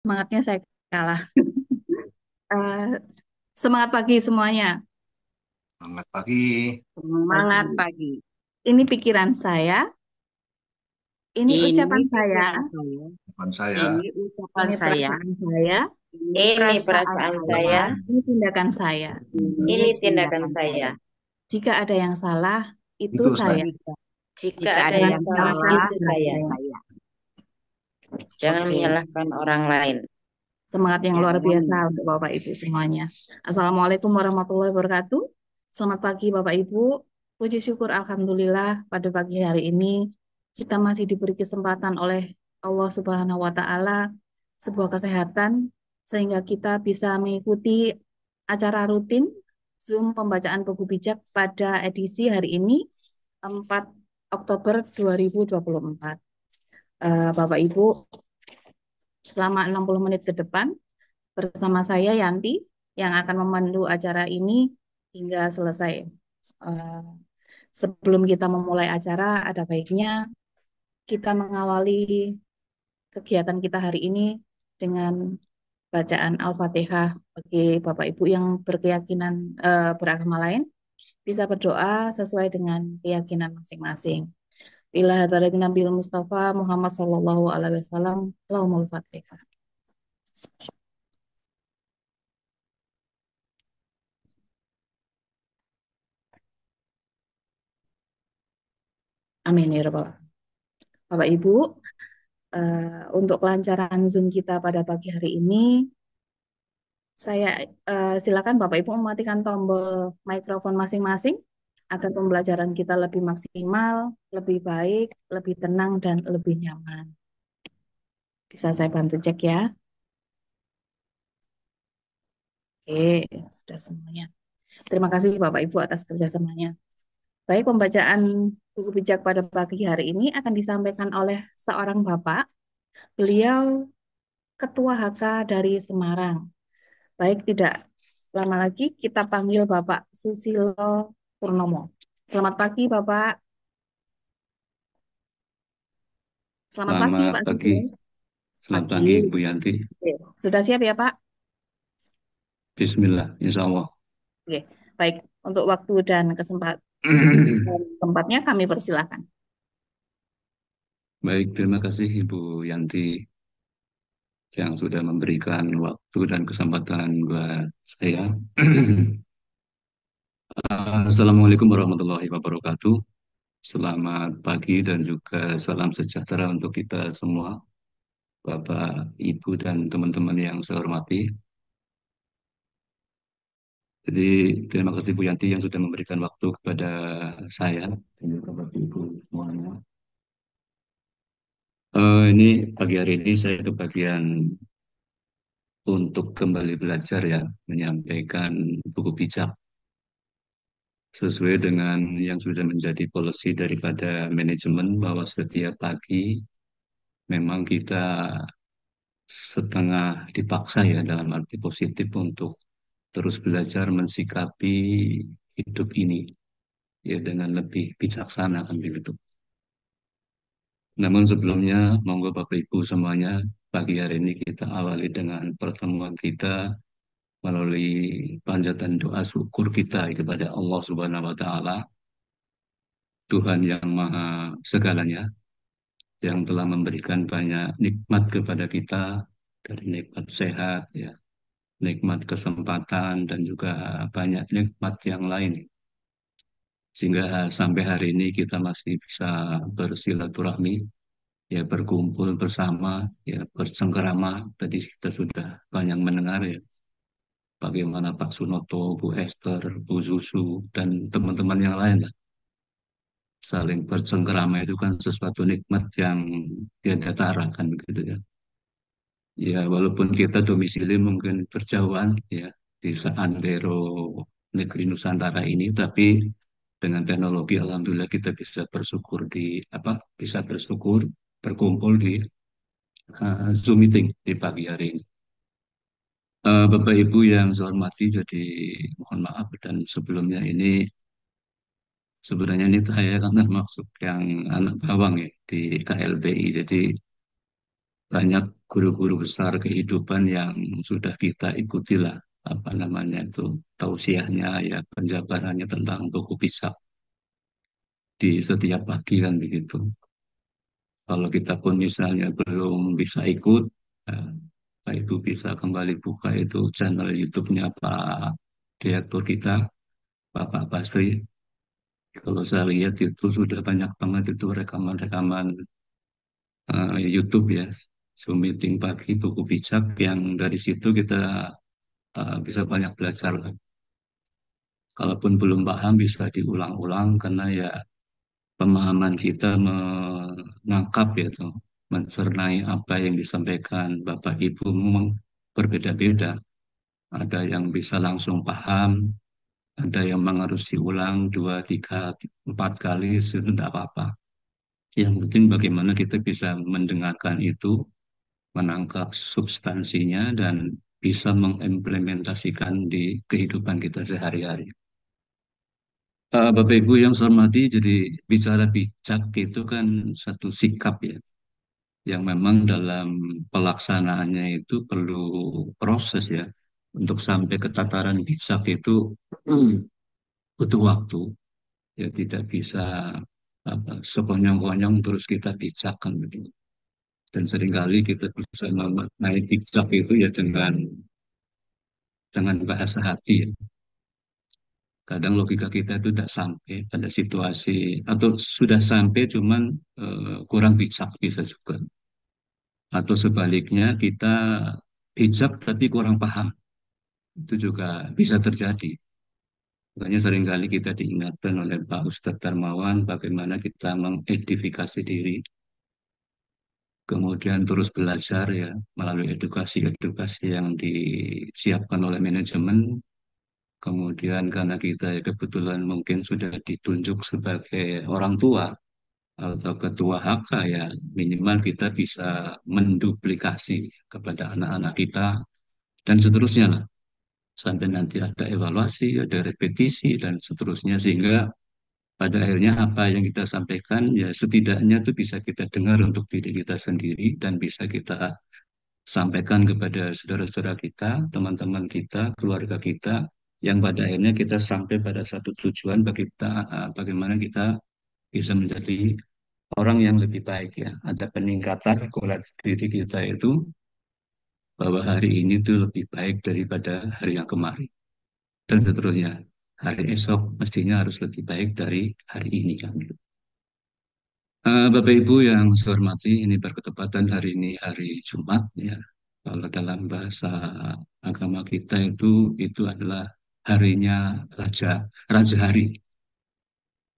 semangatnya saya kalah. Eh, Semangat pagi semuanya. Selamat pagi. Semangat pagi. Ini pikiran saya, ini Ini ucapan saya, pikiran saya, Teman saya, ini ucapan ini saya, perasaan saya, ini Ini perasaan perasaan saya, saya, ini tindakan saya. ini ini tindakan tindakan saya. saya. Jika ada yang salah, itu itu saya. saya. Jika, Jika jika ada ada yang yang salah, salah, itu saya. itu saya. Jangan Oke, menyalahkan orang lain. semangat yang luar Jangan, biasa untuk Bapak Ibu semuanya. Assalamualaikum warahmatullahi wabarakatuh. Selamat pagi Bapak Ibu. Puji syukur Alhamdulillah pada pagi hari ini kita masih diberi kesempatan oleh Allah Subhanahu wa Ta'ala sebuah kesehatan sehingga kita bisa mengikuti acara rutin Zoom pembacaan buku bijak pada edisi hari ini 4 Oktober 2024. Bapak Ibu, selama 60 menit ke depan bersama saya Yanti yang akan memandu acara ini hingga selesai. Eh, Sebelum kita memulai acara, ada baiknya kita mengawali kegiatan kita hari ini dengan bacaan Al-Fatihah bagi Bapak Ibu yang berkeyakinan beragama lain bisa berdoa sesuai dengan keyakinan masing-masing. Ila hadarat Nabi Mustafa Muhammad Sallallahu Alaihi Wasallam, Lahumul Fatihah. Amin ya Rabbal Alamin. Bapak Ibu, untuk kelancaran Zoom kita pada pagi hari ini, saya silakan Bapak Ibu mematikan tombol mikrofon masing-masing agar pembelajaran kita lebih maksimal, lebih baik, lebih tenang, dan lebih nyaman. Bisa saya bantu cek ya? Oke, sudah semuanya. Terima kasih Bapak Ibu atas kerjasamanya. Baik, pembacaan buku bijak pada pagi hari ini akan disampaikan oleh seorang Bapak. Beliau Ketua HK dari Semarang. Baik, tidak lama lagi kita panggil Bapak Susilo Purnomo. Selamat pagi, Bapak. Selamat pagi, Selamat Pak pagi, Susilo. selamat Pagi. pagi Bu Yanti. Oke. Sudah siap ya, Pak? Bismillah, Insya Allah. Oke. Baik, untuk waktu dan tempatnya kami persilahkan. Baik, terima kasih Ibu Yanti yang sudah memberikan waktu dan kesempatan buat saya. Assalamualaikum warahmatullahi wabarakatuh. Selamat pagi dan juga salam sejahtera untuk kita semua, Bapak, Ibu, dan teman-teman yang saya hormati. Jadi, terima kasih Bu Yanti yang sudah memberikan waktu kepada saya dan juga Bapak Ibu semuanya. Ini pagi hari ini saya kebagian untuk kembali belajar ya, menyampaikan buku bijak sesuai dengan yang sudah menjadi policy daripada manajemen bahwa setiap pagi memang kita setengah dipaksa ya dalam arti positif untuk terus belajar mensikapi hidup ini ya dengan lebih bijaksana kan begitu. Namun sebelumnya, monggo Bapak Ibu semuanya, pagi hari ini kita awali dengan pertemuan kita melalui panjatan doa syukur kita kepada Allah Subhanahu wa Ta'ala, Tuhan yang Maha Segalanya, yang telah memberikan banyak nikmat kepada kita, dari nikmat sehat, ya, nikmat kesempatan, dan juga banyak nikmat yang lain. Sehingga sampai hari ini kita masih bisa bersilaturahmi, ya berkumpul bersama, ya bersengkerama. Tadi kita sudah banyak mendengar ya bagaimana Pak Sunoto, Bu Esther, Bu Zusu, dan teman-teman yang lain lah. Saling bercengkerama itu kan sesuatu nikmat yang tiada tara kan begitu ya. Ya walaupun kita domisili mungkin berjauhan ya di seantero negeri Nusantara ini, tapi dengan teknologi alhamdulillah kita bisa bersyukur bisa bersyukur berkumpul di Zoom meeting di pagi hari ini. Bapak Ibu yang saya hormati, jadi mohon maaf dan sebelumnya ini sebenarnya ini saya kan termasuk yang anak bawang ya di KLBI. Jadi banyak guru-guru besar kehidupan yang sudah kita ikutilah apa namanya itu tausiahnya ya penjabarannya tentang buku pisah di setiap pagi kan begitu. Kalau kita pun misalnya belum bisa ikut, eh, Pak Ibu bisa kembali buka itu channel YouTube-nya Pak Direktur kita, Bapak Basri. Kalau saya lihat itu sudah banyak banget itu rekaman-rekaman YouTube ya, Zoom meeting pagi, buku bijak yang dari situ kita bisa banyak belajar lah. Kalaupun belum paham bisa diulang-ulang karena ya pemahaman kita menangkap ya tuh, mencernai apa yang disampaikan Bapak Ibu memang berbeda-beda. Ada yang bisa langsung paham, ada yang harus diulang dua, tiga, empat kali sudah tidak apa-apa. Yang penting bagaimana kita bisa mendengarkan itu, menangkap substansinya dan bisa mengimplementasikan di kehidupan kita sehari-hari. Bapak Ibu yang saya hormati, jadi bicara bijak itu kan satu sikap ya, yang memang dalam pelaksanaannya itu perlu proses ya. Untuk sampai ke tataran bijak itu butuh waktu, ya tidak bisa apa, sekonyong-konyong terus kita bijakkan begitu. Dan seringkali kita bisa memaknai bijak itu ya dengan bahasa hati ya. Kadang logika kita itu tidak sampai pada situasi atau sudah sampai cuman kurang bijak bisa juga. Atau sebaliknya kita bijak tapi kurang paham. Itu juga bisa terjadi. Makanya seringkali kita diingatkan oleh Pak Ustadz Darmawan bagaimana kita mengedifikasi diri, kemudian terus belajar ya melalui edukasi-edukasi yang disiapkan oleh manajemen. Kemudian karena kita ya kebetulan mungkin sudah ditunjuk sebagai orang tua atau ketua HK ya minimal kita bisa menduplikasi kepada anak-anak kita dan seterusnya lah. Sampai nanti ada evaluasi, ada repetisi dan seterusnya sehingga pada akhirnya apa yang kita sampaikan ya setidaknya itu bisa kita dengar untuk diri kita sendiri dan bisa kita sampaikan kepada saudara-saudara kita, teman-teman kita, keluarga kita, yang pada akhirnya kita sampai pada satu tujuan bagi kita, bagaimana kita bisa menjadi orang yang lebih baik ya. Ada peningkatan kualitas diri kita itu bahwa hari ini tuh lebih baik daripada hari yang kemarin dan seterusnya. Hari esok mestinya harus lebih baik dari hari ini kan. Bapak Ibu yang saya hormati, ini berketepatan hari ini hari Jumat ya. Kalau dalam bahasa agama kita itu adalah harinya raja, raja hari.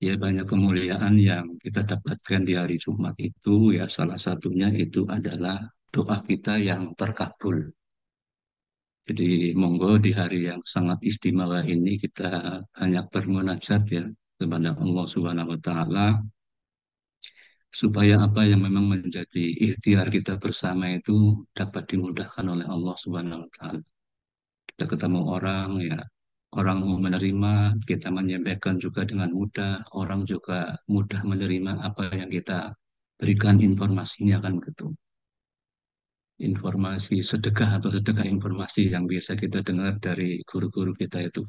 Ya banyak kemuliaan yang kita dapatkan di hari Jumat itu ya salah satunya itu adalah doa kita yang terkabul. Jadi monggo di hari yang sangat istimewa ini kita banyak bermunajat ya kepada Allah Subhanahu wa taala supaya apa yang memang menjadi ikhtiar kita bersama itu dapat dimudahkan oleh Allah Subhanahu wa taala. Kita ketemu orang ya, orang mau menerima, kita menyampaikan juga dengan mudah, orang juga mudah menerima apa yang kita berikan informasinya kan gitu. Informasi sedekah atau sedekah informasi yang biasa kita dengar dari guru-guru kita itu.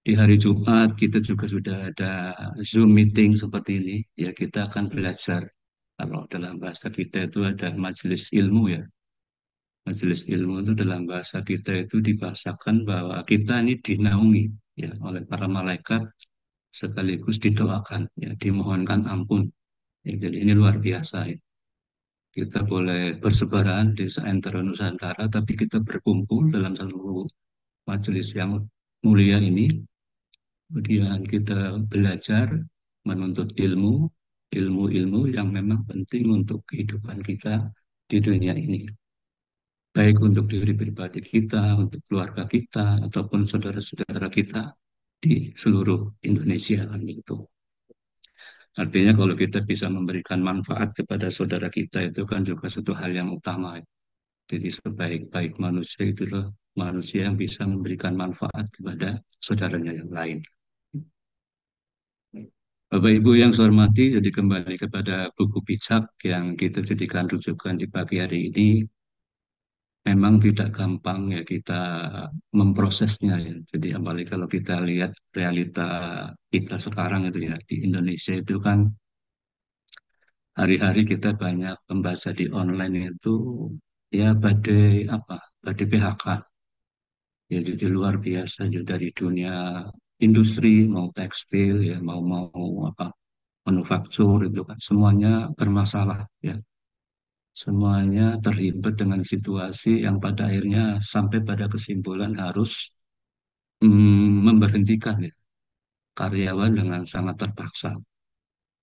Di hari Jumat kita juga sudah ada Zoom meeting seperti ini. Ya kita akan belajar. Kalau dalam bahasa kita itu ada majelis ilmu ya. Majelis ilmu itu dalam bahasa kita itu dibahasakan bahwa kita ini dinaungi ya oleh para malaikat sekaligus didoakan ya dimohonkan ampun. Ya, jadi ini luar biasa ya. Kita boleh bersebaran di seantero Nusantara tapi kita berkumpul dalam satu majelis yang mulia ini. Kemudian kita belajar menuntut ilmu, ilmu-ilmu yang memang penting untuk kehidupan kita di dunia ini. Baik untuk diri pribadi kita, untuk keluarga kita, ataupun saudara-saudara kita di seluruh Indonesia kan itu. Artinya kalau kita bisa memberikan manfaat kepada saudara kita itu kan juga satu hal yang utama. Jadi sebaik-baik manusia itulah manusia yang bisa memberikan manfaat kepada saudaranya yang lain. Bapak Ibu yang saya hormati, jadi kembali kepada buku bijak yang kita jadikan rujukan di pagi hari ini, memang tidak gampang ya kita memprosesnya ya. Jadi apalagi kalau kita lihat realita kita sekarang itu ya di Indonesia itu kan hari-hari kita banyak membaca di online itu ya badai apa? Badai PHK. Ya jadi luar biasa ya dari dunia industri mau tekstil ya mau apa manufaktur itu kan semuanya bermasalah ya. Semuanya terlibat dengan situasi yang pada akhirnya sampai pada kesimpulan harus memberhentikan ya, karyawan dengan sangat terpaksa.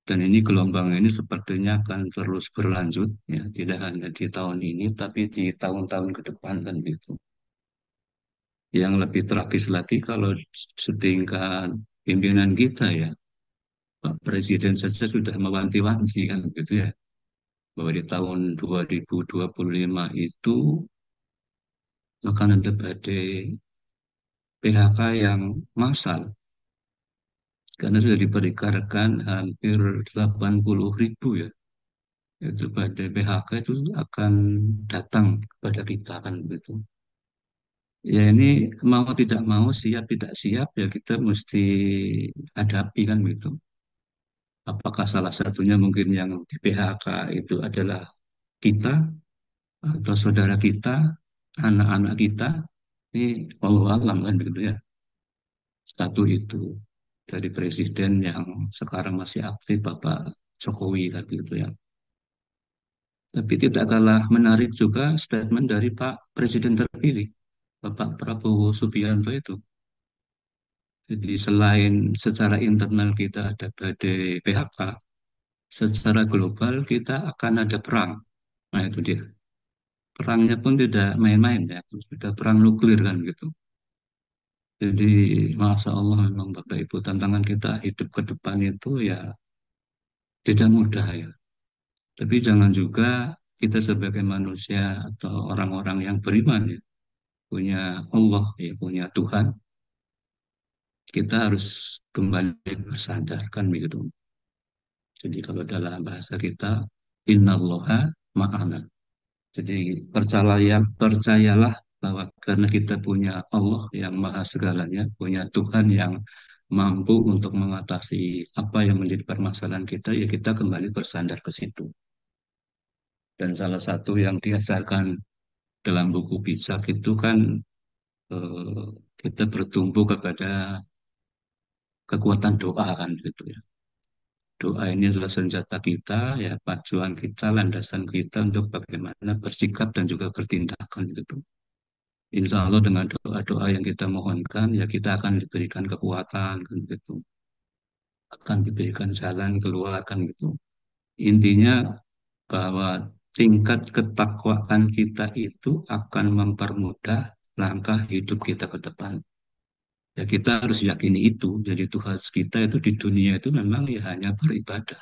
Dan ini gelombang ini sepertinya akan terus berlanjut ya, tidak hanya di tahun ini tapi di tahun-tahun ke depan kan gitu. Yang lebih tragis lagi kalau setingkat pimpinan kita ya, Pak Presiden saja sudah mewanti-wanti kan gitu ya, bahwa di tahun 2025 itu akan ada badai PHK yang massal karena sudah diperkirakan hampir 80.000 ya. Itu badai PHK itu akan datang kepada kita kan begitu. Ya ini mau tidak mau siap tidak siap ya kita mesti hadapi kan begitu. Apakah salah satunya mungkin yang di PHK itu adalah kita atau saudara kita, anak-anak kita, ini wallahu alam kan begitu ya. Satu itu dari presiden yang sekarang masih aktif Bapak Jokowi tadi itu ya. Tapi tidak kalah menarik juga statement dari Pak Presiden terpilih Bapak Prabowo Subianto itu. Jadi selain secara internal kita ada badai PHK, secara global kita akan ada perang. Nah itu dia. Perangnya pun tidak main-main ya, sudah perang nuklir kan gitu. Jadi Masya Allah memang Bapak Ibu tantangan kita hidup ke depan itu ya tidak mudah ya. Tapi jangan juga kita sebagai manusia atau orang-orang yang beriman ya, punya Allah ya, punya Tuhan, kita harus kembali bersadarkan begitu. Jadi kalau dalam bahasa kita, innallaha ma'ana. Jadi percayalah bahwa karena kita punya Allah yang maha segalanya, punya Tuhan yang mampu untuk mengatasi apa yang menjadi permasalahan kita, ya kita kembali bersandar ke situ. Dan salah satu yang diajarkan dalam buku bijak itu kan eh, kita bertumbuh kepada kekuatan doa kan gitu ya. Doa ini adalah senjata kita, ya pacuan kita, landasan kita untuk bagaimana bersikap dan juga bertindakan gitu. Insya Allah dengan doa-doa yang kita mohonkan, ya kita akan diberikan kekuatan kan gitu. Akan diberikan jalan keluar kan gitu. Intinya bahwa tingkat ketakwaan kita itu akan mempermudah langkah hidup kita ke depan. Ya kita harus yakini itu. Jadi Tuhan kita itu di dunia itu memang ya hanya beribadah.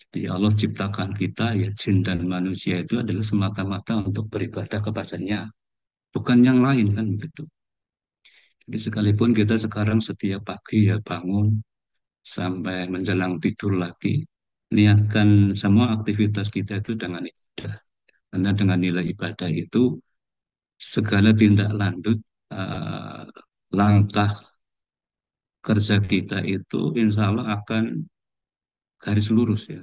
Jadi Allah ciptakan kita ya jin dan manusia itu adalah semata-mata untuk beribadah kepadanya. Bukan yang lain kan begitu. Jadi sekalipun kita sekarang setiap pagi ya bangun sampai menjelang tidur lagi, niatkan semua aktivitas kita itu dengan ibadah. Karena dengan nilai ibadah itu segala tindak lanjut eh, langkah kerja kita itu insya Allah akan garis lurus ya.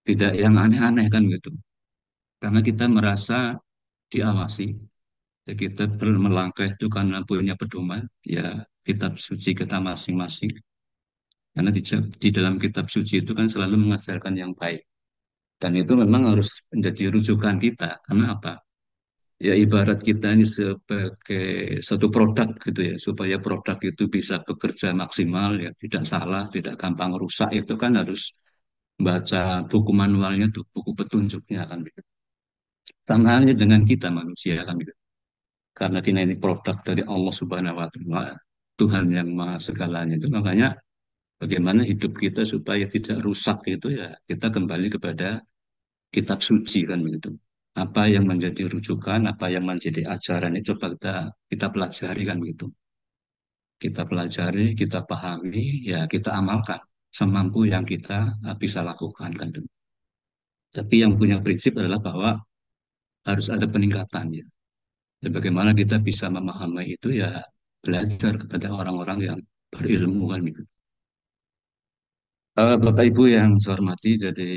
Tidak yang aneh-aneh kan gitu. Karena kita merasa diawasi. Ya, kita melangkah itu karena punya pedoman, ya kitab suci kita masing-masing. Karena di dalam kitab suci itu kan selalu mengajarkan yang baik. Dan itu memang harus menjadi rujukan kita. Karena apa? Ya ibarat kita ini sebagai satu produk gitu ya, supaya produk itu bisa bekerja maksimal, ya tidak salah, tidak gampang rusak, itu kan harus baca buku manualnya tuh, buku petunjuknya kan gitu. Sama halnya dengan kita manusia kan gitu. Karena kita ini produk dari Allah Subhanahu wa Ta'ala, Tuhan yang Maha Segalanya itu, makanya bagaimana hidup kita supaya tidak rusak itu ya kita kembali kepada kitab suci kan begitu. Apa yang menjadi rujukan, apa yang menjadi ajaran itu coba kita pelajari kan begitu. Kita pelajari, kita pahami, ya kita amalkan. semampu yang kita bisa lakukan kan. Tapi yang punya prinsip adalah bahwa harus ada peningkatan ya. Dan bagaimana kita bisa memahami itu ya belajar kepada orang-orang yang berilmu kan gitu. Bapak Ibu yang saya hormati, jadi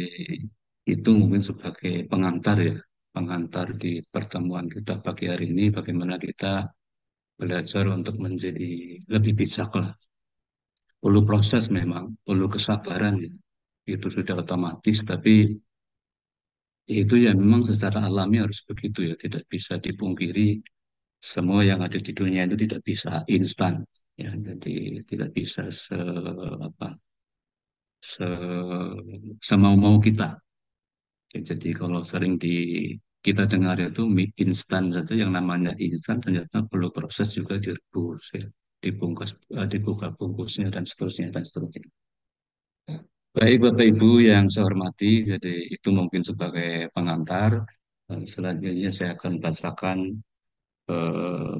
itu mungkin sebagai pengantar ya, pengantar di pertemuan kita pagi hari ini, bagaimana kita belajar untuk menjadi lebih bijak lah. Perlu proses memang, perlu kesabaran ya. Itu sudah otomatis, tapi itu ya memang secara alami harus begitu ya, tidak bisa dipungkiri semua yang ada di dunia itu tidak bisa instan ya, jadi tidak bisa apa, se semau-mau kita. Ya, jadi kalau sering kita dengar itu mie instan saja, yang namanya instan ternyata perlu proses juga direbus ya, dibungkus, dibuka bungkusnya dan seterusnya dan seterusnya. Baik Bapak Ibu yang saya hormati, jadi itu mungkin sebagai pengantar. Selanjutnya saya akan bacakan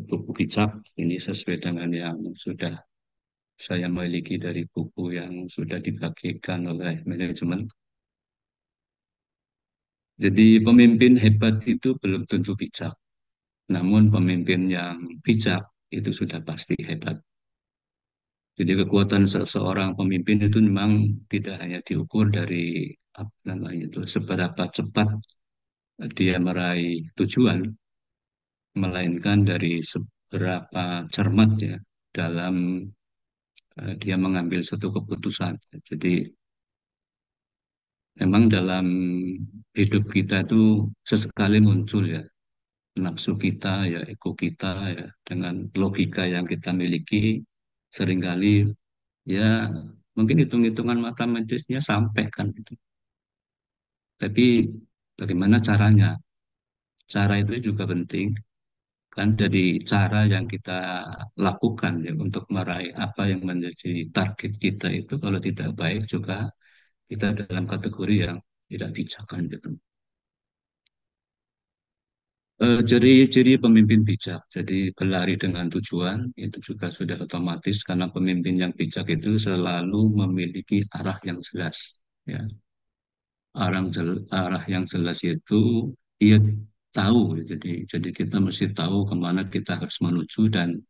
buku bijak ini sesuai dengan yang sudah saya miliki dari buku yang sudah dibagikan oleh manajemen. Jadi pemimpin hebat itu belum tentu bijak, namun pemimpin yang bijak itu sudah pasti hebat. Jadi kekuatan seseorang pemimpin itu memang tidak hanya diukur dari apa namanya itu seberapa cepat dia meraih tujuan, melainkan dari seberapa cermat ya dalam dia mengambil suatu keputusan. Jadi memang dalam hidup kita itu sesekali muncul ya nafsu kita, ya ego kita, ya dengan logika yang kita miliki, seringkali ya mungkin hitung-hitungan matematisnya sampai kan gitu. Tapi bagaimana caranya? Cara itu juga penting kan, dari cara yang kita lakukan ya untuk meraih apa yang menjadi target kita itu kalau tidak baik juga kita dalam kategori yang tidak bijak kan gitu. Ciri-ciri pemimpin bijak, jadi berlari dengan tujuan, itu juga sudah otomatis karena pemimpin yang bijak itu selalu memiliki arah yang jelas. Ya, arah yang jelas itu ia tahu, ya. Jadi kita mesti tahu kemana kita harus menuju dan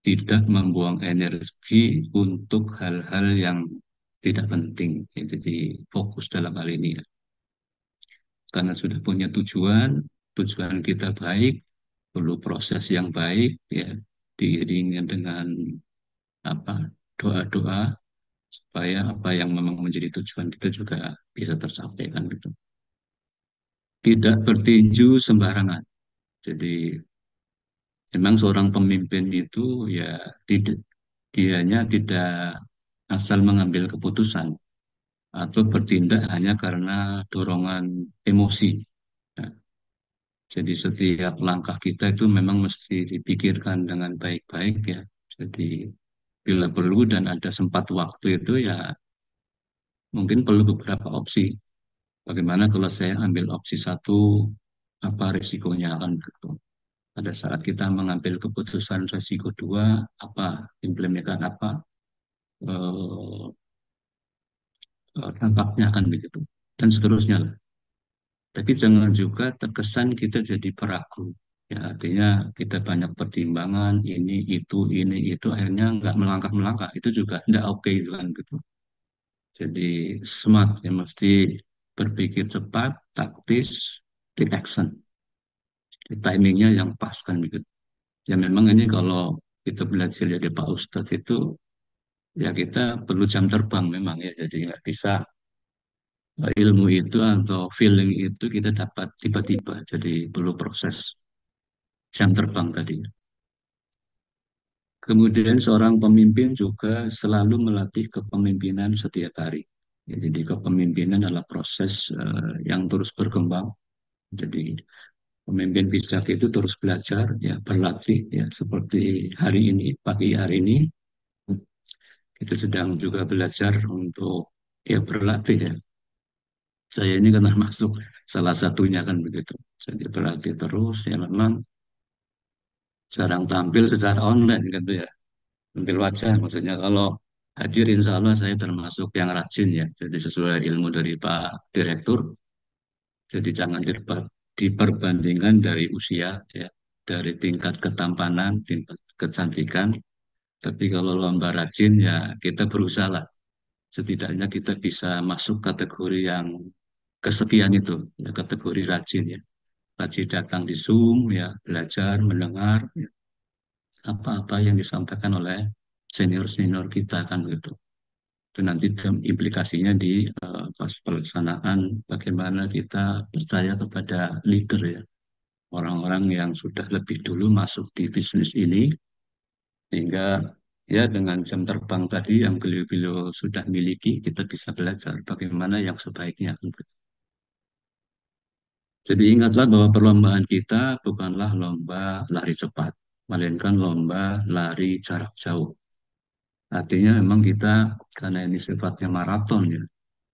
tidak membuang energi untuk hal-hal yang tidak penting. Ya, jadi fokus dalam hal ini ya. Karena sudah punya tujuan, tujuan kita baik, perlu proses yang baik ya, diiringi dengan apa, doa-doa supaya apa yang memang menjadi tujuan kita juga bisa tercapai kan gitu. Tidak bertinju sembarangan. Jadi memang seorang pemimpin itu ya tidak, dianya tidak asal mengambil keputusan atau bertindak hanya karena dorongan emosi. Nah, jadi setiap langkah kita itu memang mesti dipikirkan dengan baik-baik ya. Jadi bila perlu dan ada sempat waktu itu ya mungkin perlu beberapa opsi. Bagaimana kalau saya ambil opsi satu, apa risikonya kan gitu. Pada saat kita mengambil keputusan risiko dua, apa implementasikan apa eh, dampaknya akan begitu dan seterusnya lah. Tapi jangan juga terkesan kita jadi peragu. Ya, artinya kita banyak pertimbangan, ini, itu, akhirnya nggak melangkah-melangkah. Itu juga nggak oke gitu kan gitu. Jadi smart ya, mesti berpikir cepat, taktis, take action. Jadi, timingnya yang pas kan gitu. Ya memang ini kalau kita belajar dari Pak Ustadz itu, ya kita perlu jam terbang memang ya. Jadi nggak bisa ilmu itu atau feeling itu kita dapat tiba-tiba. Jadi perlu proses jam terbang tadi. Kemudian seorang pemimpin juga selalu melatih kepemimpinan setiap hari. Ya, jadi kepemimpinan adalah proses yang terus berkembang. Jadi pemimpin bijak itu terus belajar, ya berlatih, ya seperti hari ini, pagi hari ini kita sedang juga belajar untuk ya berlatih ya. Saya ini karena masuk salah satunya kan begitu. Jadi berlatih terus, ya memang jarang tampil secara online gitu ya. Tampil wajah maksudnya kalau hadir insya Allah saya termasuk yang rajin ya. Jadi sesuai ilmu dari Pak Direktur. Jadi jangan diperbandingkan dari usia ya, dari tingkat ketampanan, tingkat kecantikan. Tapi kalau lomba rajin ya kita berusaha lah. Setidaknya kita bisa masuk kategori yang kesekian itu, ya, kategori rajin ya. Rajin datang di Zoom ya, belajar, mendengar ya, apa-apa yang disampaikan oleh senior-senior kita kan gitu. Itu nanti implikasinya di pas pelaksanaan bagaimana kita percaya kepada leader ya, orang-orang yang sudah lebih dulu masuk di bisnis ini, sehingga ya dengan jam terbang tadi yang beliau-beliau sudah miliki, kita bisa belajar bagaimana yang sebaiknya. Jadi ingatlah bahwa perlombaan kita bukanlah lomba lari cepat, melainkan lomba lari jarak jauh. Artinya memang kita, karena ini sifatnya maraton ya,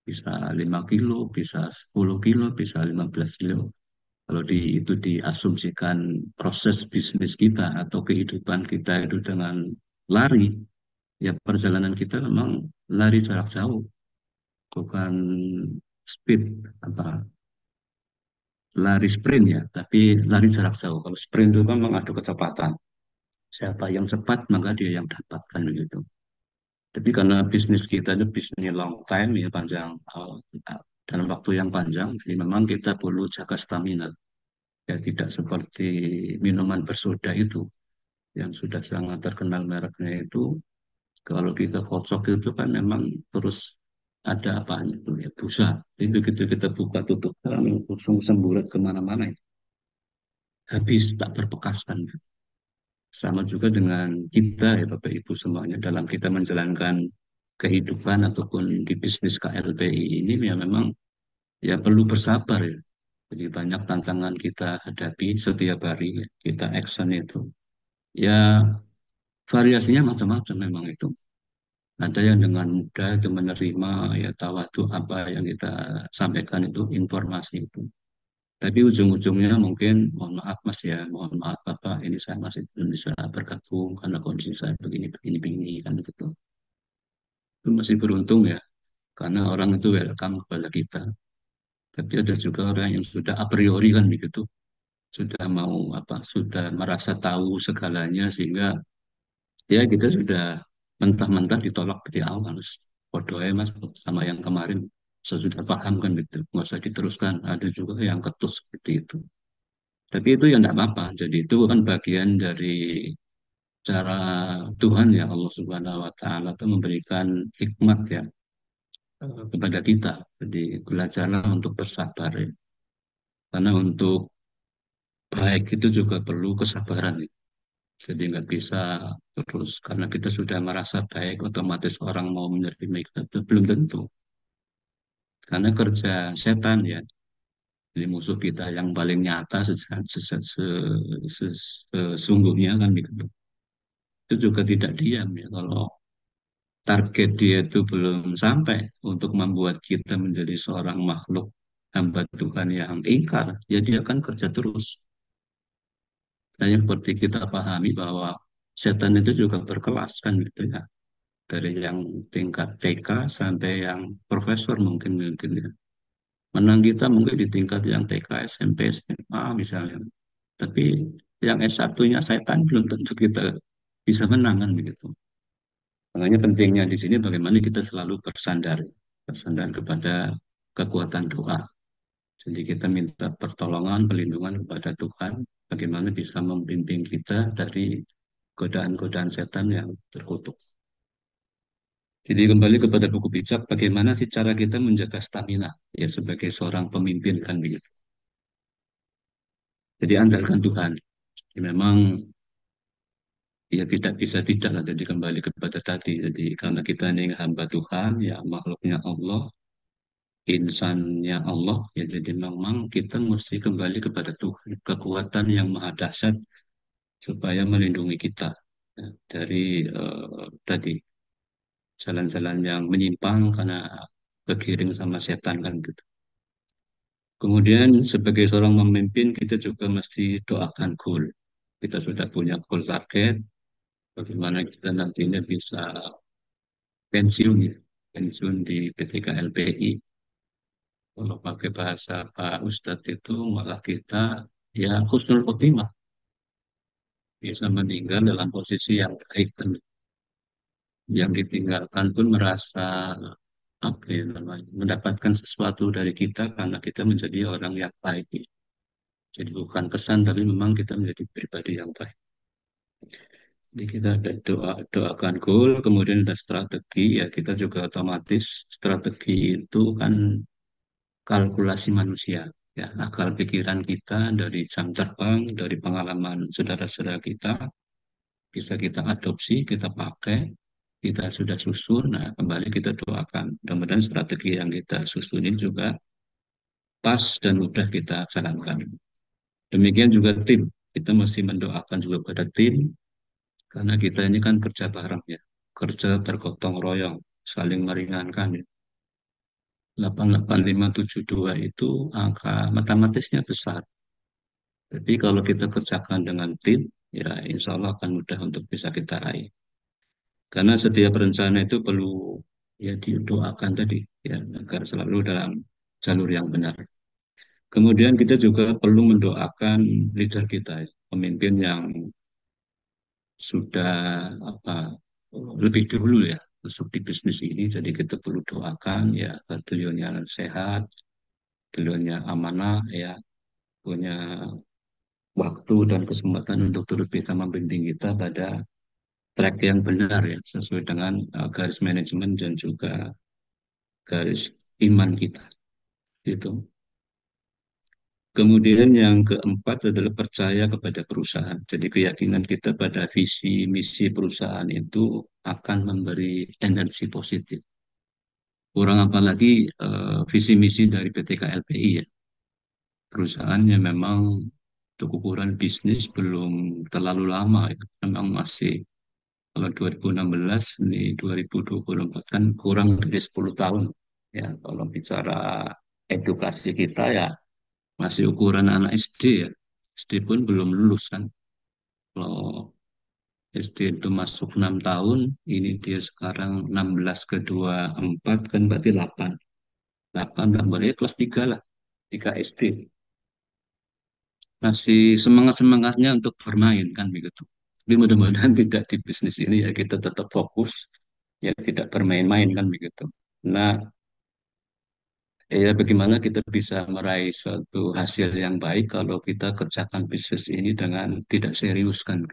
bisa 5 kilo, bisa 10 kilo, bisa 15 kilo. Kalau itu diasumsikan proses bisnis kita atau kehidupan kita itu dengan lari, ya perjalanan kita memang lari jarak jauh, bukan speed, apa lari sprint ya, tapi lari jarak jauh. Kalau sprint itu kan mengadu kecepatan. Siapa yang cepat, maka dia yang dapatkan begitu. Tapi karena bisnis kita itu bisnis long time ya, panjang, dalam waktu yang panjang, jadi memang kita perlu jaga stamina. Ya tidak seperti minuman bersoda itu yang sudah sangat terkenal mereknya itu, kalau kita kocok itu kan memang terus ada apanya itu ya, busa. Jadi begitu kita buka tutup kan langsung semburat kemana-mana itu. Habis tak berbekas kan. Sama juga dengan kita ya Bapak Ibu semuanya dalam kita menjalankan kehidupan ataupun di bisnis KLPI ini ya memang ya perlu bersabar ya. Jadi banyak tantangan kita hadapi setiap hari ya. Kita action itu. Ya variasinya macam-macam memang itu. Ada yang dengan mudah itu menerima ya tawadu apa yang kita sampaikan itu informasi itu. Tapi ujung-ujungnya mungkin mohon maaf Mas ya, mohon maaf Bapak, ini saya masih belum bisa bergabung karena kondisi saya begini begini begini kan gitu. Itu masih beruntung ya, karena orang itu welcome kepada kita. Tapi ada juga orang yang sudah a priori kan begitu, sudah mau apa, sudah merasa tahu segalanya sehingga ya kita sudah mentah-mentah ditolak dari awal. Bodoh ya Mas, sama yang kemarin saya sudah paham kan gitu, nggak usah diteruskan. Ada juga yang ketus seperti itu. Tapi itu ya enggak apa-apa. Jadi itu kan bagian dari cara Tuhan ya, Allah Subhanahu wa taala itu memberikan hikmat ya kepada kita. Jadi belajarlah untuk bersabar ya. Karena untuk baik itu juga perlu kesabaran ya. Jadi nggak bisa terus karena kita sudah merasa baik otomatis orang mau menerima kita itu belum tentu. Karena kerja setan ya. Jadi musuh kita yang paling nyata sesungguhnya kan begitu. Itu juga tidak diam ya. Kalau target dia itu belum sampai untuk membuat kita menjadi seorang makhluk hamba Tuhan yang ingkar, ya dia akan kerja terus. Nah, yang seperti kita pahami bahwa setan itu juga berkelas kan gitu ya. Dari yang tingkat TK sampai yang profesor mungkin mungkin ya. Menang kita mungkin di tingkat yang TK, SMP, SMA misalnya. Tapi yang S1-nya setan belum tentu kita bisa menang kan begitu. Makanya pentingnya di sini bagaimana kita selalu bersandar kepada kekuatan doa. Jadi kita minta pertolongan, perlindungan kepada Tuhan, bagaimana bisa membimbing kita dari godaan-godaan setan yang terkutuk. Jadi kembali kepada buku bijak, bagaimana sih cara kita menjaga stamina ya sebagai seorang pemimpin kan begitu. Jadi andalkan Tuhan. Jadi memang ya tidak bisa tidak lah. Jadi kembali kepada tadi. Jadi karena kita ini hamba Tuhan, ya makhluknya Allah, insannya Allah, ya jadi memang kita mesti kembali kepada Tuhan, kekuatan yang maha dahsyat supaya melindungi kita ya, dari tadi jalan-jalan yang menyimpang karena kegiring sama setan kan gitu. Kemudian sebagai seorang pemimpin kita juga mesti doakan goal. Kita sudah punya goal target, bagaimana kita nantinya bisa pensiun ya, pensiun di PT KLPI. Kalau pakai bahasa Pak Ustadz itu malah kita ya husnul khotimah, bisa meninggal dalam posisi yang baik, dan yang ditinggalkan pun merasa apa ya namanya, mendapatkan sesuatu dari kita karena kita menjadi orang yang baik. Jadi bukan kesan, tapi memang kita menjadi pribadi yang baik. Jadi kita ada doakan goal, kemudian ada strategi, ya kita juga otomatis strategi itu kan kalkulasi manusia. Ya, akal pikiran kita dari jam terbang, dari pengalaman saudara-saudara kita, bisa kita adopsi, kita pakai, kita sudah susun, nah kembali kita doakan. Mudah-mudahan strategi yang kita susunin juga pas dan mudah kita jalankan. Demikian juga tim, kita mesti mendoakan juga pada tim, karena kita ini kan kerja bareng ya, kerja bergotong royong, saling meringankan ya. 88572 itu angka matematisnya besar. Tapi kalau kita kerjakan dengan tim, ya insya Allah akan mudah untuk bisa kita raih. Karena setiap rencana itu perlu ya didoakan tadi, ya agar selalu dalam jalur yang benar. Kemudian kita juga perlu mendoakan leader kita, ya, pemimpin yang sudah apa lebih dulu ya masuk di bisnis ini. Jadi kita perlu doakan ya agar beliaunya sehat, beliaunya amanah, ya punya waktu dan kesempatan untuk turut bisa membimbing kita pada track yang benar ya, sesuai dengan garis manajemen dan juga garis iman kita itu. Kemudian yang keempat adalah percaya kepada perusahaan. Jadi keyakinan kita pada visi misi perusahaan itu akan memberi energi positif. Kurang apalagi visi misi dari PT KLPI ya. Perusahaannya memang untuk ukuran bisnis belum terlalu lama ya. Memang masih, kalau 2016 ini 2024 kan kurang dari 10 tahun. Ya, kalau bicara edukasi kita ya masih ukuran anak SD ya. SD pun belum lulus kan. Kalau SD itu masuk 6 tahun, ini dia sekarang 16 ke 24 kan berarti 8. 8 tambahnya kelas 3 lah, 3 SD. Masih semangat-semangatnya untuk bermain kan begitu. Tapi mudah-mudahan tidak di bisnis ini ya kita tetap fokus, ya tidak bermain-main kan begitu. Nah, ya bagaimana kita bisa meraih suatu hasil yang baik kalau kita kerjakan bisnis ini dengan tidak serius kan.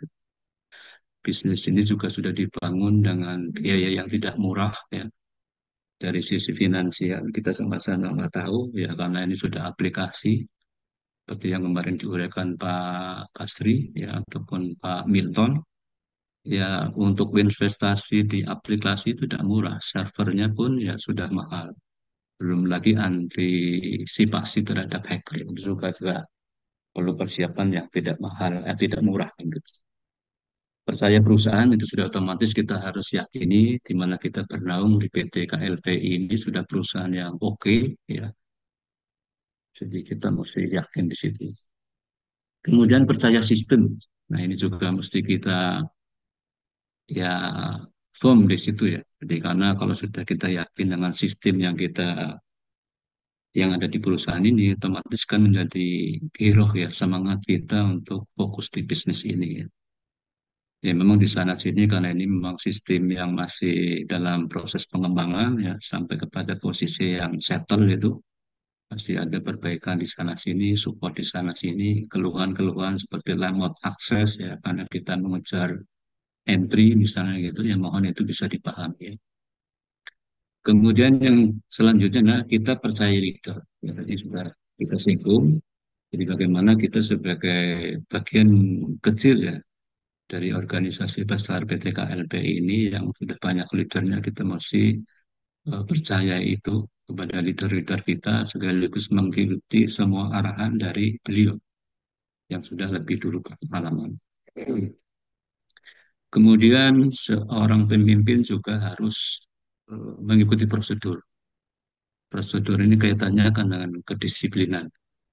Bisnis ini juga sudah dibangun dengan biaya yang tidak murah ya. Dari sisi finansial kita sama-sama tahu ya, karena ini sudah aplikasi seperti yang kemarin diuraikan Pak Kasri ya ataupun Pak Milton. Ya, untuk investasi di aplikasi itu tidak murah, servernya pun ya sudah mahal. Belum lagi antisipasi terhadap hacker itu juga perlu persiapan yang tidak mahal, tidak murah kan gitu. Percaya perusahaan itu sudah otomatis kita harus yakini di mana kita bernaung di PT KLPI ini sudah perusahaan yang oke ya. Jadi kita mesti yakin di situ. Kemudian percaya sistem. Nah, ini juga mesti kita ya firm di situ ya. Jadi karena kalau sudah kita yakin dengan sistem yang ada di perusahaan ini, otomatis kan menjadi giroh ya, semangat kita untuk fokus di bisnis ini ya. Ya memang di sana sini karena ini memang sistem yang masih dalam proses pengembangan ya, sampai kepada posisi yang settle itu. Pasti ada perbaikan di sana sini, support di sana sini, keluhan-keluhan seperti remote access ya, karena kita mengejar entry misalnya gitu, ya mohon itu bisa dipahami ya. Kemudian yang selanjutnya adalah kita percaya leader. Ya, tadi sudah kita singgung. Jadi bagaimana kita sebagai bagian kecil ya dari organisasi besar PT KLPI ini yang sudah banyak leadernya, kita mesti percaya itu kepada leader-leader kita sekaligus mengikuti semua arahan dari beliau yang sudah lebih dulu berpengalaman. Kemudian seorang pemimpin juga harus mengikuti prosedur. Prosedur ini kaitannya kan dengan kedisiplinan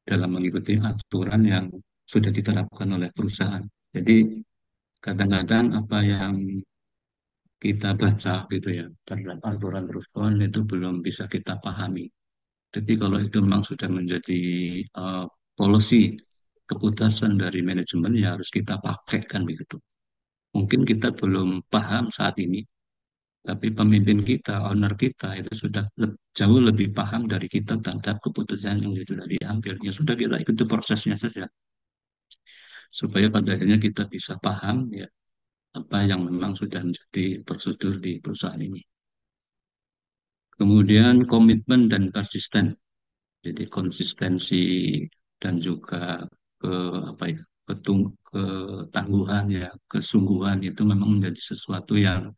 dalam mengikuti aturan yang sudah diterapkan oleh perusahaan. Jadi kadang-kadang apa yang kita baca gitu ya, terhadap aturan rukun itu belum bisa kita pahami. Tapi kalau itu memang sudah menjadi policy keputusan dari manajemen ya harus kita pakai kan begitu. Mungkin kita belum paham saat ini, tapi pemimpin kita, owner kita itu sudah jauh lebih paham dari kita terhadap keputusan yang sudah diambil. Ya sudah kita ikuti prosesnya saja supaya pada akhirnya kita bisa paham ya apa yang memang sudah menjadi prosedur di perusahaan ini. Kemudian komitmen dan persisten. Jadi konsistensi dan juga ke apa ya ketangguhan ya kesungguhan itu memang menjadi sesuatu yang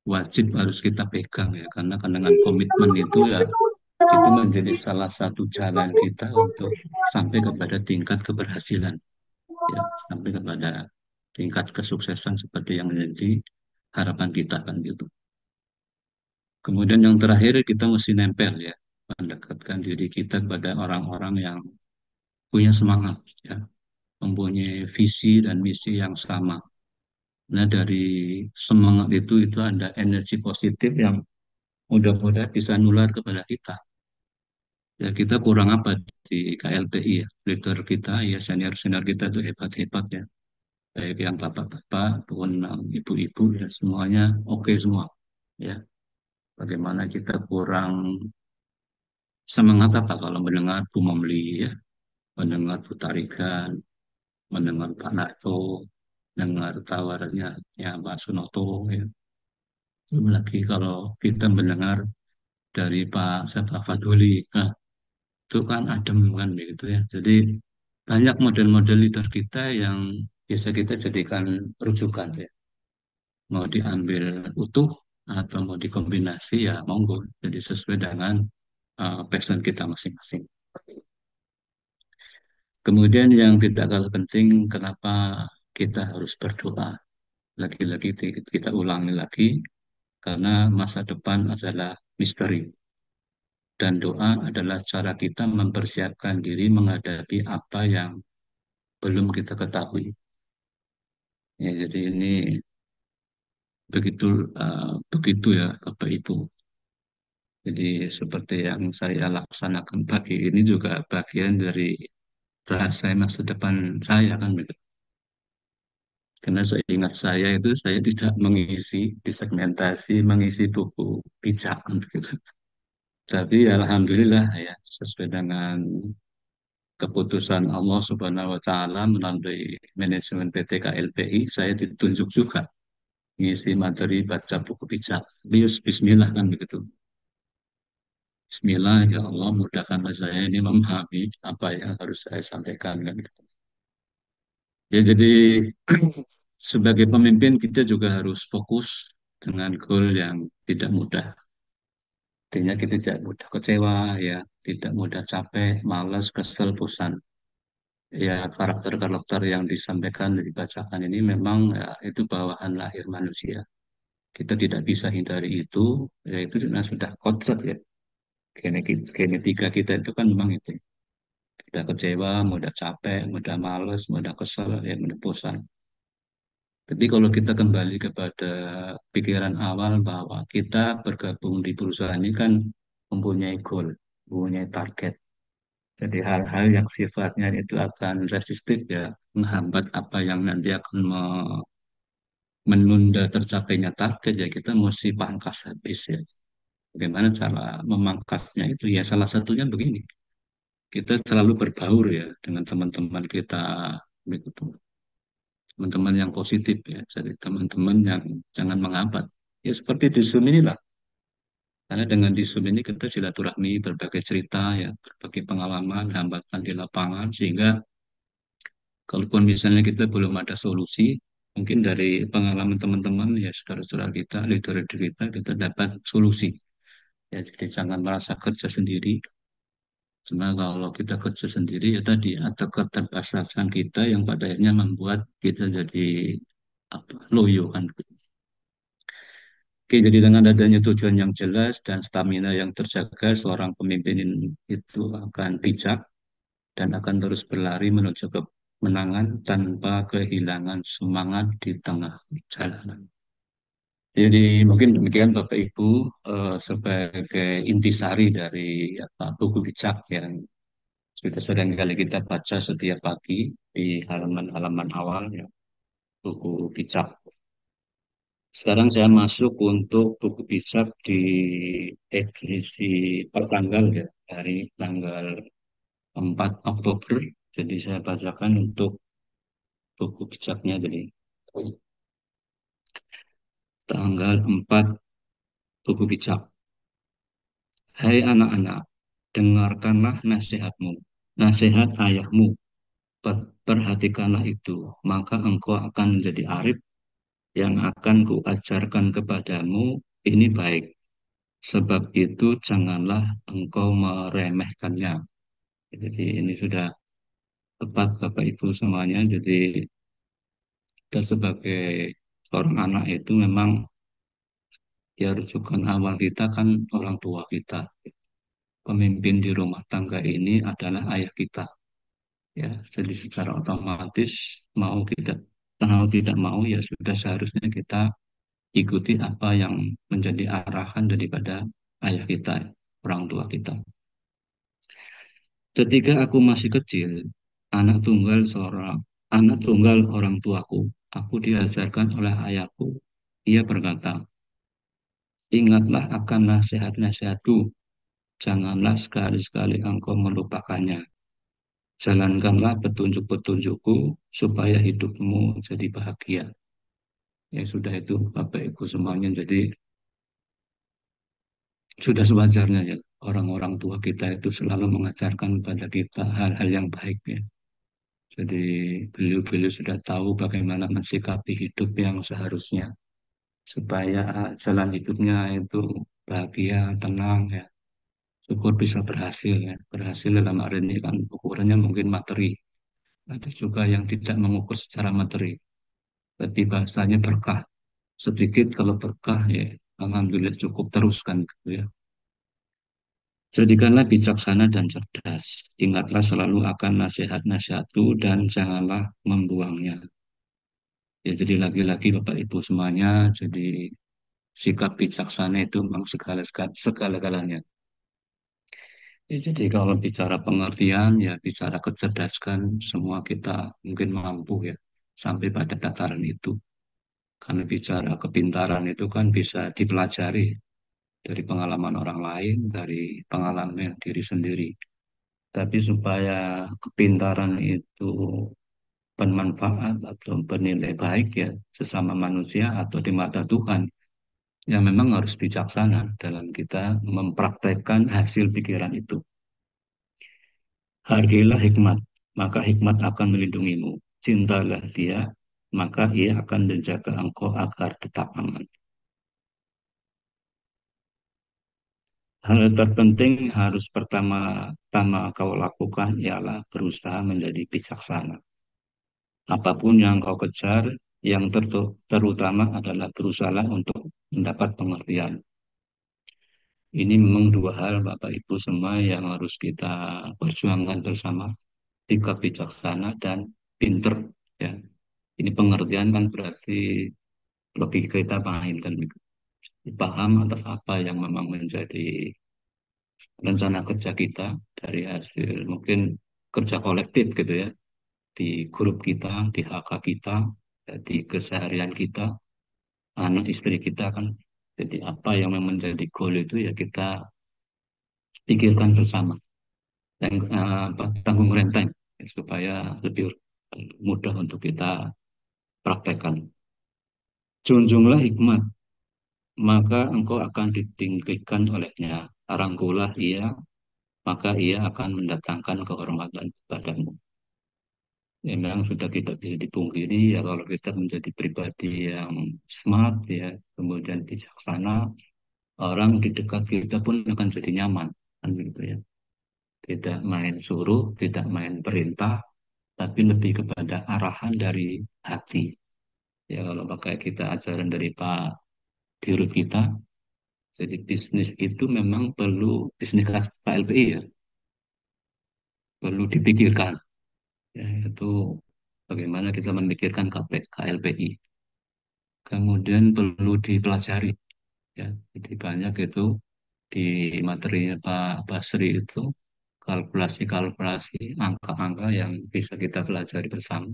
wajib harus kita pegang ya karena kan dengan komitmen itu ya itu menjadi salah satu jalan kita untuk sampai kepada tingkat keberhasilan ya sampai kepada tingkat kesuksesan seperti yang menjadi harapan kita kan gitu. Kemudian yang terakhir kita mesti nempel ya mendekatkan diri kita kepada orang-orang yang punya semangat ya mempunyai visi dan misi yang sama. Nah, dari semangat itu ada energi positif yang mudah-mudahan bisa nular kepada kita. Ya, kita kurang apa di KLPI ya. Leader kita, ya senior-senior kita itu hebat-hebat ya. Baik yang bapak-bapak, maupun ibu-ibu, ya semuanya oke semua. Ya, bagaimana kita kurang semangat apa kalau mendengar Bu Momli ya, mendengar Bu Tarigan, mendengar Pak Nato, dengar tawarannya ya Pak Sunoto ya. Belum lagi kalau kita mendengar dari Pak Sabta Fadoli, nah, itu kan adem kan begitu ya. Jadi banyak model-model leader kita yang bisa kita jadikan rujukan ya. Mau diambil utuh atau mau dikombinasi ya monggo. Jadi sesuai dengan passion kita masing-masing. Kemudian yang tidak kalah penting, kenapa kita harus berdoa? Lagi-lagi kita ulangi lagi, karena masa depan adalah misteri. Dan doa adalah cara kita mempersiapkan diri menghadapi apa yang belum kita ketahui. Ya, jadi ini begitu begitu ya Bapak Ibu. Jadi seperti yang saya laksanakan pagi ini juga bagian dari rasa masa depan saya kan begitu. Karena saya ingat saya itu saya tidak mengisi disegmentasi, mengisi buku pijak kan begitu. Tapi alhamdulillah ya sesuai dengan keputusan Allah Subhanahu wa taala melalui manajemen PT KLPI saya ditunjuk juga ngisi materi baca buku bijak. Bius bismillah kan begitu. Bismillah ya Allah mudahkanlah saya ini memahami apa yang harus saya sampaikan kan gitu. Ya jadi sebagai pemimpin kita juga harus fokus dengan goal yang tidak mudah. Artinya kita tidak mudah kecewa ya, tidak mudah capek, malas, kesel, bosan. Ya karakter-karakter yang disampaikan dibacakan ini memang ya, itu bawaan lahir manusia. Kita tidak bisa hindari itu, ya itu sudah kodrat ya. Genetika kita itu kan memang itu. Mudah kecewa, mudah capek, mudah males, mudah kesel, ya mudah bosan. Tapi kalau kita kembali kepada pikiran awal bahwa kita bergabung di perusahaan ini kan mempunyai goal, mempunyai target. Jadi hal-hal yang sifatnya itu akan resistif ya, menghambat apa yang nanti akan menunda tercapainya target ya kita mesti pangkas habis ya. Bagaimana cara memangkasnya itu ya salah satunya begini. Kita selalu berbaur ya dengan teman-teman kita begitu. Teman-teman yang positif ya. Jadi teman-teman yang jangan menghambat. Ya seperti di Zoom inilah. Karena dengan di Zoom ini kita silaturahmi berbagai cerita ya, berbagai pengalaman, hambatan di lapangan sehingga kalaupun misalnya kita belum ada solusi, mungkin dari pengalaman teman-teman ya saudara-saudara kita, leader-leader kita dapat solusi. Ya, jadi jangan merasa kerja sendiri. Cuma kalau kita kerja sendiri ya tadi ada keterbatasan kita yang pada akhirnya membuat kita jadi apa, loyo kan. Oke, jadi dengan adanya tujuan yang jelas dan stamina yang terjaga, seorang pemimpin itu akan bijak dan akan terus berlari menuju kemenangan tanpa kehilangan semangat di tengah jalan. Jadi mungkin demikian Bapak Ibu sebagai intisari dari apa, buku bijak yang sudah sering kali kita baca setiap pagi di halaman-halaman awal ya, buku bijak. Sekarang saya masuk untuk buku bijak di edisi pertanggal ya, dari tanggal 4 Oktober. Jadi saya bacakan untuk buku bijaknya. Jadi tanggal 4 buku bijak. Hai anak-anak, dengarkanlah nasihatmu, nasihat ayahmu. Perhatikanlah itu, maka engkau akan menjadi arif. Yang akan kuajarkan kepadamu ini baik. Sebab itu janganlah engkau meremehkannya. Jadi ini sudah tepat Bapak Ibu semuanya. Jadi kita sebagai seorang anak itu memang ya rujukan awal kita kan orang tua kita. Pemimpin di rumah tangga ini adalah ayah kita. Ya, jadi secara otomatis mau tidak mau ya sudah seharusnya kita ikuti apa yang menjadi arahan daripada ayah kita, orang tua kita. Ketika aku masih kecil, anak tunggal seorang anak tunggal orang tuaku, aku diajarkan oleh ayahku. Ia berkata, ingatlah akan nasihat-nasihatku, janganlah sekali-sekali engkau melupakannya. Jalankanlah petunjuk-petunjukku supaya hidupmu jadi bahagia. Ya sudah itu Bapak Ibu semuanya. Jadi sudah sewajarnya ya orang-orang tua kita itu selalu mengajarkan pada kita hal-hal yang baik ya. Jadi beliau-beliau sudah tahu bagaimana mensikapi hidup yang seharusnya supaya jalan hidupnya itu bahagia, tenang ya. Syukur bisa berhasil ya. Berhasil dalam hari ini kan ukurannya mungkin materi. Ada juga yang tidak mengukur secara materi, tapi bahasanya berkah. Sedikit kalau berkah ya, alhamdulillah cukup teruskan gitu ya. Jadikanlah bijaksana dan cerdas. Ingatlah selalu akan nasihat-nasihatku dan janganlah membuangnya. Ya, jadi lagi-lagi Bapak Ibu semuanya, jadi sikap bijaksana itu memang segala-galanya. Ya, jadi kalau bicara pengertian, ya bicara kecerdasan, semua kita mungkin mampu ya sampai pada tataran itu. Karena bicara kepintaran itu kan bisa dipelajari dari pengalaman orang lain, dari pengalaman diri sendiri. Tapi supaya kepintaran itu bermanfaat atau bernilai baik ya sesama manusia atau di mata Tuhan, ya memang harus bijaksana dalam kita mempraktekkan hasil pikiran itu. Hargailah hikmat, maka hikmat akan melindungimu. Cintalah dia, maka ia akan menjaga engkau agar tetap aman. Hal terpenting harus pertama-tama kau lakukan ialah berusaha menjadi bijaksana. Apapun yang kau kejar, yang terutama adalah berusaha untuk mendapat pengertian. Ini memang dua hal Bapak Ibu semua yang harus kita perjuangkan bersama. Sikap bijaksana dan pinter. Ya. Ini pengertian kan berarti lebih kita mainkan paham atas apa yang memang menjadi rencana kerja kita dari hasil mungkin kerja kolektif gitu ya di grup kita, di HK kita, ya, di keseharian kita, anak istri kita kan. Jadi apa yang memang menjadi goal itu ya kita pikirkan bersama dan tanggung renteng ya, supaya lebih mudah untuk kita praktekkan. Junjunglah hikmat, maka engkau akan ditinggikan olehnya. Rangkulah ia, maka ia akan mendatangkan kehormatan kepadamu. Ya, memang sudah tidak bisa dipungkiri ya kalau kita menjadi pribadi yang smart ya, kemudian bijaksana, orang di dekat kita pun akan jadi nyaman, kan begitu ya. Tidak main suruh, tidak main perintah, tapi lebih kepada arahan dari hati. Ya kalau pakai kita ajaran dari Pak Dirut kita, jadi bisnis itu memang perlu bisnis KLPI ya, perlu dipikirkan. Ya, itu bagaimana kita memikirkan KLPI. kemudian perlu dipelajari ya. Jadi banyak itu di materinya Pak Basri itu kalkulasi-kalkulasi, angka-angka yang bisa kita pelajari bersama.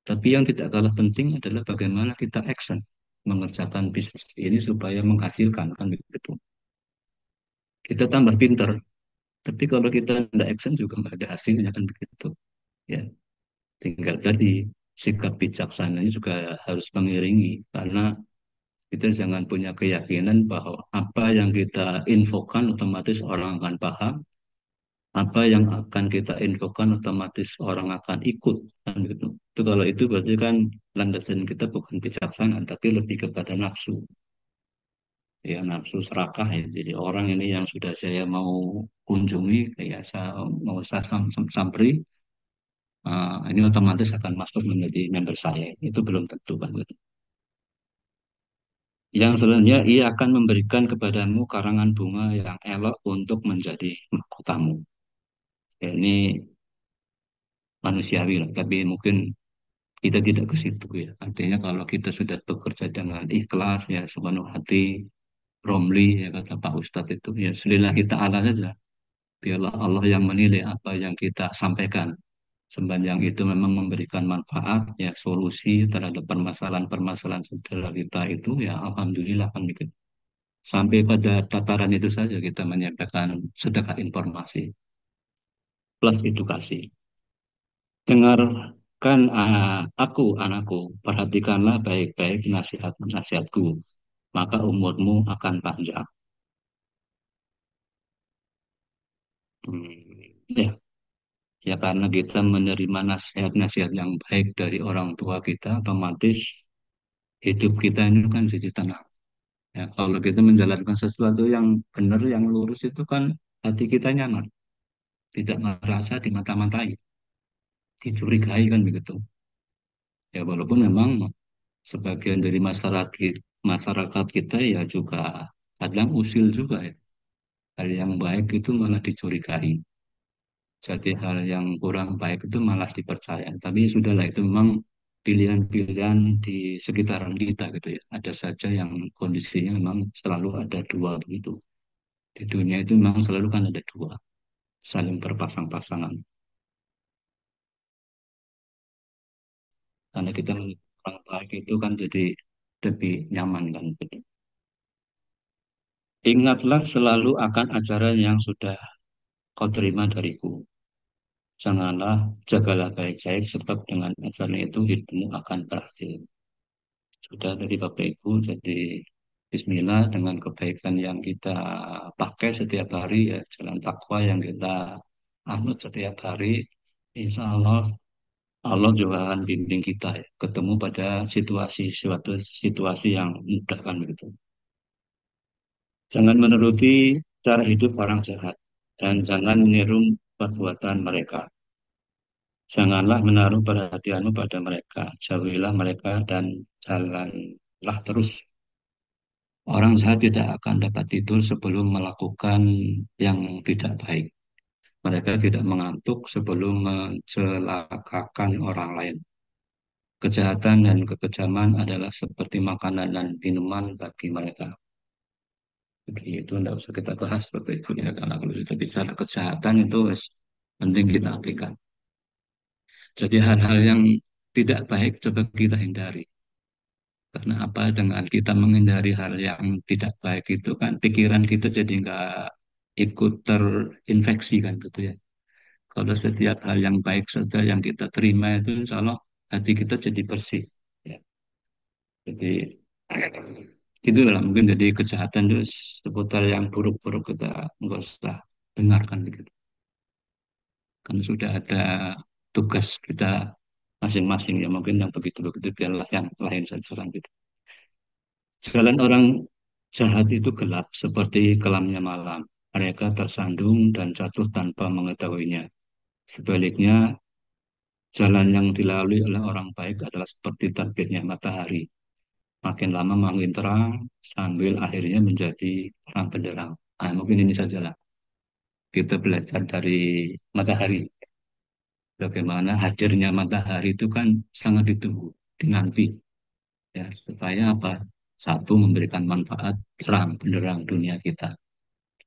Tapi yang tidak kalah penting adalah bagaimana kita action mengerjakan bisnis ini supaya menghasilkan kan begitu. Kita tambah pinter, tapi kalau kita tidak action juga nggak ada hasilnya kan begitu. Ya, tinggal tadi sikap bijaksananya juga harus mengiringi karena kita jangan punya keyakinan bahwa apa yang kita infokan otomatis orang akan paham, apa yang akan kita infokan otomatis orang akan ikut kan gitu. Itu kalau itu berarti kan landasan kita bukan bijaksana tapi lebih kepada nafsu. Ya nafsu serakah ya. Jadi orang ini yang sudah saya mau kunjungi, kayak saya mau saya samperi, ini otomatis akan masuk menjadi member saya. Itu belum tentu kan gitu. Yang selanjutnya ia akan memberikan kepadamu karangan bunga yang elok untuk menjadi mahkotamu. Ya, ini manusiawi lah, tapi mungkin kita tidak ke situ ya. Artinya kalau kita sudah bekerja dengan ikhlas ya sepenuh hati, Romli ya kata Pak Ustadz itu ya selillahi ta'ala saja. Biarlah Allah yang menilai apa yang kita sampaikan. Sepanjang itu memang memberikan manfaat ya solusi terhadap permasalahan-permasalahan saudara kita itu ya alhamdulillah kan begitu. Sampai pada tataran itu saja kita menyampaikan sedekah informasi plus edukasi. Dengarkan aku, anakku, perhatikanlah baik-baik nasihat-nasihatku, maka umurmu akan panjang. Ya, ya karena kita menerima nasihat-nasihat yang baik dari orang tua kita, otomatis hidup kita ini kan jadi tenang. Ya, kalau kita menjalankan sesuatu yang benar, yang lurus itu kan hati kita nyaman, tidak merasa dimata-matai, dicurigai kan begitu. Ya walaupun memang sebagian dari masyarakat kita ya juga kadang usil juga ya. Hal yang baik itu malah dicurigai. Jadi hal yang kurang baik itu malah dipercaya. Tapi sudahlah itu memang pilihan-pilihan di sekitaran kita gitu ya. Ada saja yang kondisinya memang selalu ada dua begitu. Di dunia itu memang selalu kan ada dua, saling berpasang-pasangan. Karena kita melihat orang baik itu kan jadi lebih nyaman kan gitu. Ingatlah selalu akan ajaran yang sudah kau terima dariku. Janganlah, jagalah baik-baik, sebab dengan ajaran itu hidupmu akan berhasil. Sudah dari Bapak Ibu, jadi Bismillah dengan kebaikan yang kita pakai setiap hari, ya jalan takwa yang kita anut setiap hari, insya Allah Allah juga akan bimbing kita ya, ketemu pada suatu situasi yang mudah kan begitu. Jangan menuruti cara hidup orang jahat dan jangan meniru perbuatan mereka. Janganlah menaruh perhatianmu pada mereka, jauhilah mereka dan jalanlah terus. Orang jahat tidak akan dapat tidur sebelum melakukan yang tidak baik. Mereka tidak mengantuk sebelum mencelakakan orang lain. Kejahatan dan kekejaman adalah seperti makanan dan minuman bagi mereka. Jadi itu tidak usah kita bahas Bapak Ibu ya, karena kalau kita bicara kejahatan itu penting kita abaikan. Jadi hal-hal yang tidak baik coba kita hindari. Karena apa? Dengan kita menghindari hal yang tidak baik itu kan pikiran kita jadi nggak ikut terinfeksi kan gitu ya. Kalau setiap hal yang baik saja yang kita terima itu insya Allah hati kita jadi bersih. Ya. Jadi itulah mungkin jadi kejahatan itu seputar yang buruk-buruk kita nggak usah dengarkan begitu. Karena sudah ada tugas kita masing-masing ya mungkin yang begitu-begitu biarlah yang lain saja kan gitu. Jalan orang jahat itu gelap seperti kelamnya malam. Mereka tersandung dan jatuh tanpa mengetahuinya. Sebaliknya, jalan yang dilalui oleh orang baik adalah seperti terbitnya matahari. Makin lama makin terang, sambil akhirnya menjadi terang benderang. Nah, mungkin ini sajalah. Kita belajar dari matahari. Bagaimana hadirnya matahari itu kan sangat ditunggu, dinanti. ya supaya apa? Satu, memberikan manfaat terang benderang dunia kita.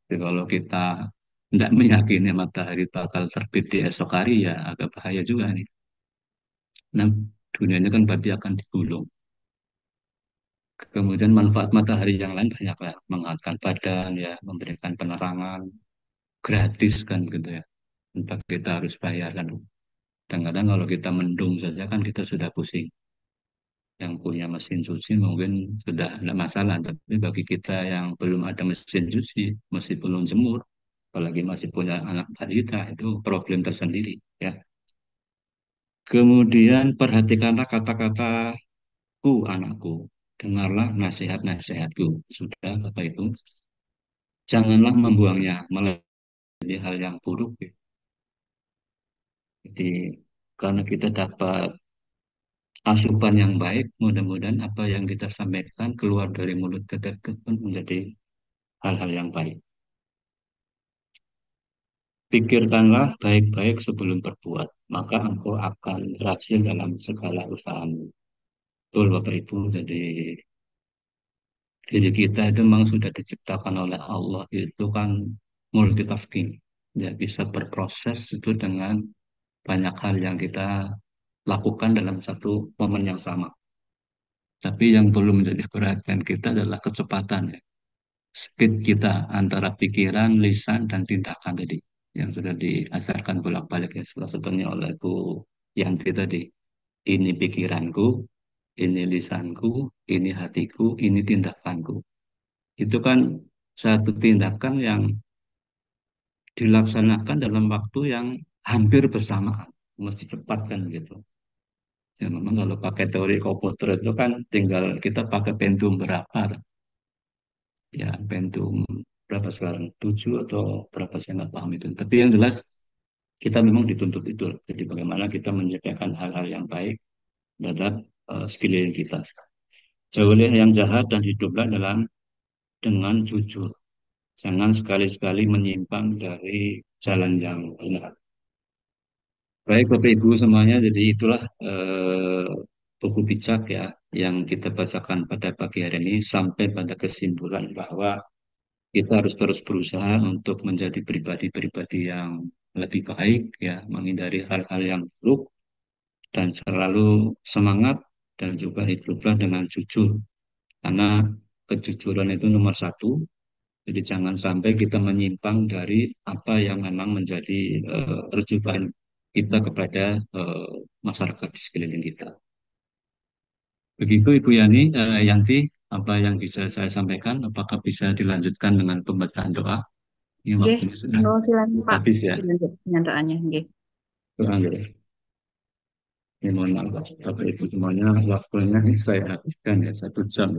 Jadi kalau kita tidak meyakini matahari bakal terbit di esok hari, ya agak bahaya juga nih. Nah, dunianya kan berarti akan digulung. Kemudian manfaat matahari yang lain banyak lah, menghangatkan badan, ya, memberikan penerangan gratis kan gitu ya. Tanpa kita harus bayar kan. Kadang-kadang kalau kita mendung saja kan kita sudah pusing. Yang punya mesin cuci mungkin sudah tidak masalah, tapi bagi kita yang belum ada mesin cuci, masih belum jemur, apalagi masih punya anak balita, itu problem tersendiri ya. Kemudian perhatikanlah kata-kataku, anakku, dengarlah nasihat-nasihatku. Sudah Bapak Ibu, janganlah membuangnya malah jadi hal yang buruk ya. Jadi karena kita dapat asupan yang baik, mudah-mudahan apa yang kita sampaikan keluar dari mulut kita itu pun menjadi hal-hal yang baik. Pikirkanlah baik-baik sebelum berbuat, maka engkau akan berhasil dalam segala usahamu. Betul Bapak Ibu, jadi diri kita itu memang sudah diciptakan oleh Allah itu kan multitasking. Ya, bisa berproses itu dengan banyak hal yang kita lakukan dalam satu momen yang sama. Tapi yang perlu menjadi perhatian kita adalah kecepatan ya. Speed kita antara pikiran, lisan, dan tindakan tadi yang sudah diajarkan bolak-balik ya salah satunya oleh Bu Yanti tadi. Ini pikiranku, ini lisanku, ini hatiku, ini tindakanku. Itu kan satu tindakan yang dilaksanakan dalam waktu yang hampir bersamaan, mesti cepat kan gitu. Ya memang kalau pakai teori komputer itu kan tinggal kita pakai Pentium berapa, ya Pentium berapa sekarang 7 atau berapa saya nggak paham itu. Tapi yang jelas kita memang dituntut itu. Jadi bagaimana kita menciptakan hal-hal yang baik terhadap sekeliling kita. Jauhilah yang jahat dan hiduplah dengan jujur. Jangan sekali-sekali menyimpang dari jalan yang benar. Baik Bapak Ibu semuanya, jadi itulah buku bijak ya yang kita bacakan pada pagi hari ini sampai pada kesimpulan bahwa kita harus terus berusaha untuk menjadi pribadi-pribadi yang lebih baik ya, menghindari hal-hal yang buruk dan selalu semangat dan juga hiduplah dengan jujur karena kejujuran itu nomor satu. Jadi jangan sampai kita menyimpang dari apa yang memang menjadi rujukan kita kepada masyarakat di sekeliling kita. Begitu Ibu Yanti, apa yang bisa saya sampaikan? Apakah bisa dilanjutkan dengan pembacaan doa? Ini Nggih, waktunya sudah silakan Pak, habis ya. dilanjut dengan doanya. Nggih. Kurang ya. Ini mohon maaf, Bapak Ibu semuanya, waktunya saya habiskan ya 1 jam.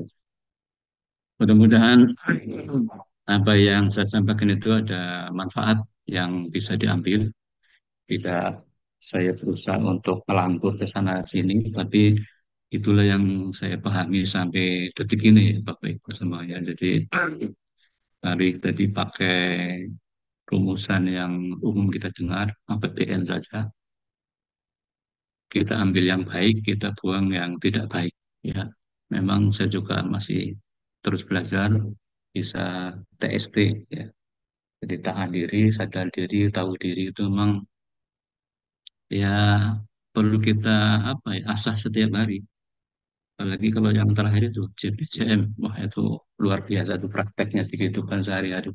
Mudah-mudahan apa yang saya sampaikan itu ada manfaat yang bisa diambil. Tidak saya berusaha untuk melangkur ke sana sini, tapi itulah yang saya pahami sampai detik ini, Bapak Ibu semuanya. Jadi mari tadi pakai rumusan yang umum kita dengar, APBN saja. Kita ambil yang baik, kita buang yang tidak baik. Ya, memang saya juga masih terus belajar, bisa TSP, ya. Jadi tahan diri, sadar diri, tahu diri itu memang ya perlu kita apa ya asah setiap hari. Apalagi kalau yang terakhir itu JPJM, wah itu luar biasa itu prakteknya di kehidupan sehari-hari.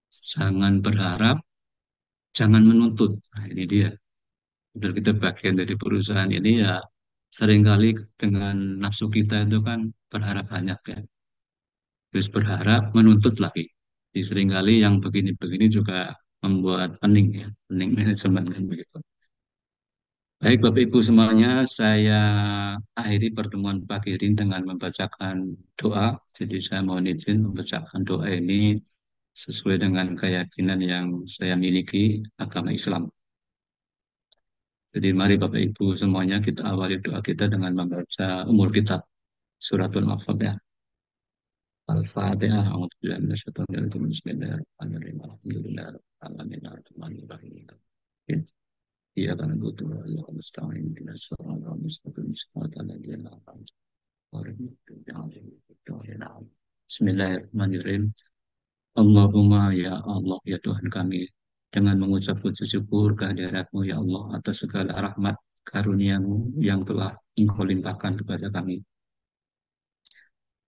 Jangan berharap, jangan menuntut. Nah, ini dia. Betul kita bagian dari perusahaan ini ya seringkali dengan nafsu kita itu kan berharap banyak ya. Terus berharap menuntut lagi. Jadi seringkali yang begini-begini juga membuat pening ya, pening manajemen kan begitu. Baik Bapak Ibu semuanya, saya akhiri pertemuan pagi ini dengan membacakan doa. Jadi saya mohon izin membacakan doa ini sesuai dengan keyakinan yang saya miliki agama Islam. Jadi mari Bapak Ibu semuanya kita awali doa kita dengan membaca umur kitab suratul Al-Fatihah. Al-Fatihah. A'udzubillahi minasyaitonir rajim. Bismillahirrahmanirrahim. Alhamdulillahirabbil alamin. Arrahmanirrahim. Iyyaka na'budu wa iyyaka nasta'in ihdinas siratal mustaqim siratal ladzina an'amta 'alaihim. Bismillahirrahmanirrahim. Allahumma ya Allah ya Tuhan kami, dengan mengucap puji syukur kehadirat-Mu ya Allah atas segala rahmat karunia-Mu yang telah Engkau limpahkan kepada kami.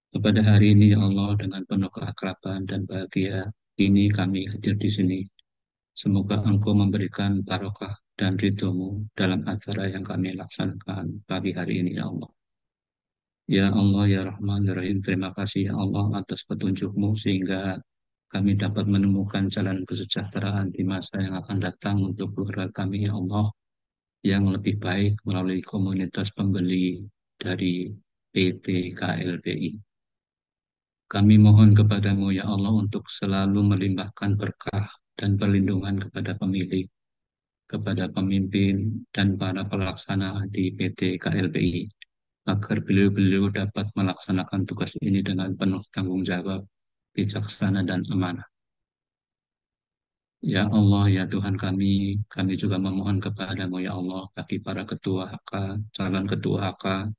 Pada hari ini ya Allah, dengan penuh keakraban dan bahagia ini kami hadir di sini. Semoga Engkau memberikan barokah dan ridho-Mu dalam acara yang kami laksanakan pagi hari ini ya Allah. Ya Allah ya Rahman ya Rahim, terima kasih ya Allah atas petunjuk-Mu sehingga kami dapat menemukan jalan kesejahteraan di masa yang akan datang untuk keluarga kami ya Allah, yang lebih baik melalui komunitas pembeli dari PT KLPI. Kami mohon kepadamu ya Allah untuk selalu melimpahkan berkah dan perlindungan kepada pemilik, kepada pemimpin dan para pelaksana di PT KLPI, agar beliau-beliau dapat melaksanakan tugas ini dengan penuh tanggung jawab, bijaksana dan amanah. Ya Allah, ya Tuhan kami juga memohon kepadamu ya Allah, bagi para ketua HK, calon ketua HK,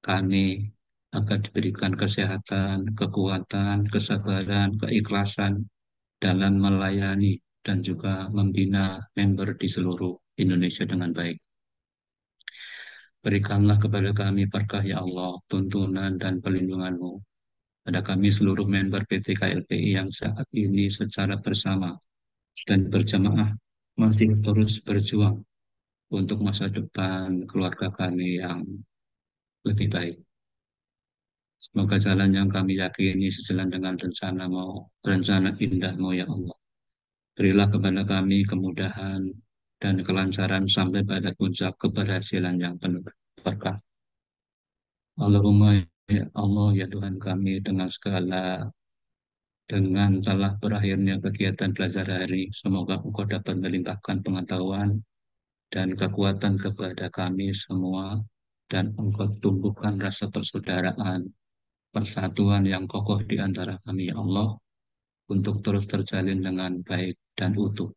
kami agar diberikan kesehatan, kekuatan, kesabaran, keikhlasan dalam melayani dan juga membina member di seluruh Indonesia dengan baik. Berikanlah kepada kami berkah ya Allah, tuntunan dan perlindungan-Mu pada kami seluruh member PT KLPI yang saat ini secara bersama dan berjamaah masih terus berjuang untuk masa depan keluarga kami yang lebih baik. Semoga jalan yang kami yakini sejalan dengan rencana indah-Mu ya Allah. Berilah kepada kami kemudahan dan kelancaran sampai pada puncak keberhasilan yang penuh berkah. Allahumma ya Allah ya Tuhan kami, dengan telah berakhirnya kegiatan belajar hari, semoga Engkau dapat melimpahkan pengetahuan dan kekuatan kepada kami semua, dan Engkau tumbuhkan rasa persaudaraan, persatuan yang kokoh di antara kami ya Allah, untuk terus terjalin dengan baik dan utuh.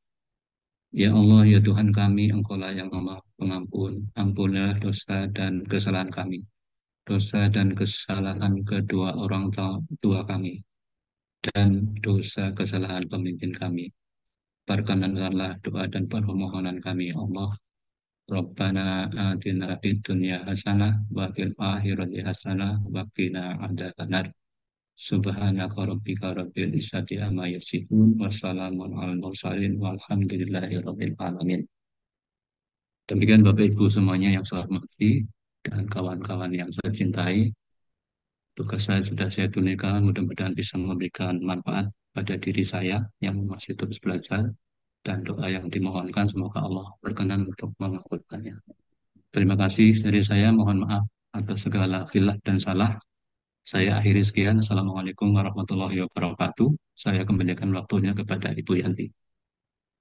Ya Allah, ya Tuhan kami, Engkaulah yang Maha Pengampun. Ampunilah dosa dan kesalahan kami, dosa dan kesalahan kedua orang tua kami, dan dosa kesalahan pemimpin kami. Perkenankanlah doa dan permohonan kami, ya Allah. Rabbana atina fid dunya hasanah wa fil akhirati hasanah wa qina adzabannar. Subhanaka rabbika rabbil izzati amma yasifun wa salamun alal mursalin walhamdulillahi rabbil alamin. Demikian Bapak Ibu semuanya yang saya hormati dan kawan-kawan yang saya cintai, tugas saya sudah saya tunaikan, mudah-mudahan bisa memberikan manfaat pada diri saya yang masih terus belajar, dan doa yang dimohonkan semoga Allah berkenan untuk mengabulkannya. Terima kasih dari saya, mohon maaf atas segala khilaf dan salah. Saya akhiri sekian. Assalamualaikum warahmatullahi wabarakatuh. Saya kembalikan waktunya kepada Ibu Yanti.